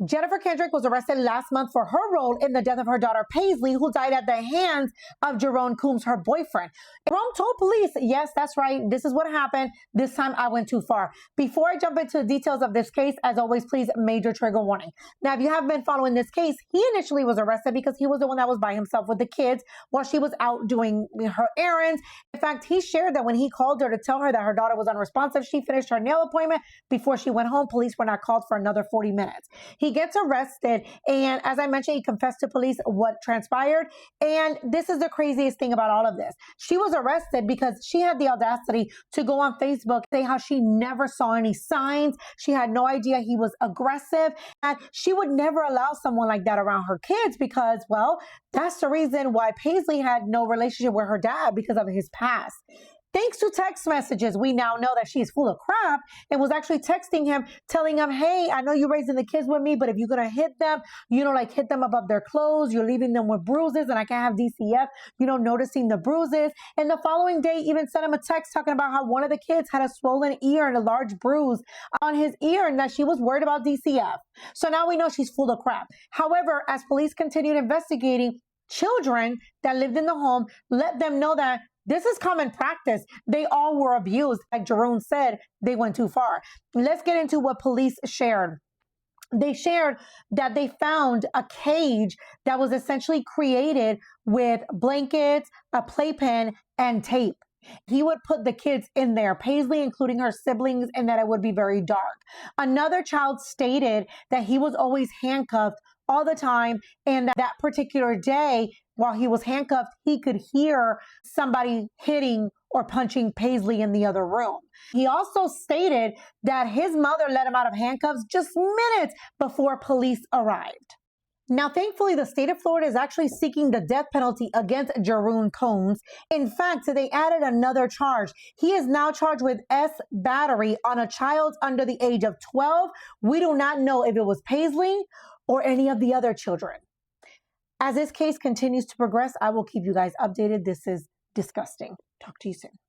Jennifer Kendrick was arrested last month for her role in the death of her daughter Paisley, who died at the hands of Jeroen Coombs, her boyfriend. Jeroen told police, yes, that's right, this is what happened. This time I went too far. Before I jump into the details of this case, as always, please, major trigger warning. Now, if you have been following this case, he initially was arrested because he was the one that was by himself with the kids while she was out doing her errands. In fact, he shared that when he called her to tell her that her daughter was unresponsive, she finished her nail appointment before she went home. Police were not called for another 40 minutes. He gets arrested, and as I mentioned, he confessed to police what transpired. And this is the craziest thing about all of this. She was arrested because she had the audacity to go on Facebook, say how she never saw any signs. She had no idea he was aggressive, and she would never allow someone like that around her kids because, well, that's the reason why Paisley had no relationship with her dad, because of his past. Thanks to text messages, we now know that she's full of crap and was actually texting him, telling him, hey, I know you're raising the kids with me, but if you're going to hit them, like hit them above their clothes, you're leaving them with bruises, and I can't have DCF, noticing the bruises. And the following day, even sent him a text talking about how one of the kids had a swollen ear and a large bruise on his ear and that she was worried about DCF. So now we know she's full of crap. However, as police continued investigating, children that lived in the home let them know that this is common practice. They all were abused. Like Jeroen said, they went too far. Let's get into what police shared. They shared that they found a cage that was essentially created with blankets, a playpen, and tape. He would put the kids in there, Paisley, including her siblings, and that it would be very dark. Another child stated that he was always handcuffed all the time, and that particular day, while he was handcuffed, he could hear somebody hitting or punching Paisley in the other room. He also stated that his mother let him out of handcuffs just minutes before police arrived. Now, thankfully, the state of Florida is actually seeking the death penalty against Jeroen Coombs. In fact, they added another charge. He is now charged with battery on a child under the age of 12. We do not know if it was Paisley or any of the other children. As this case continues to progress, I will keep you guys updated. This is disgusting. Talk to you soon.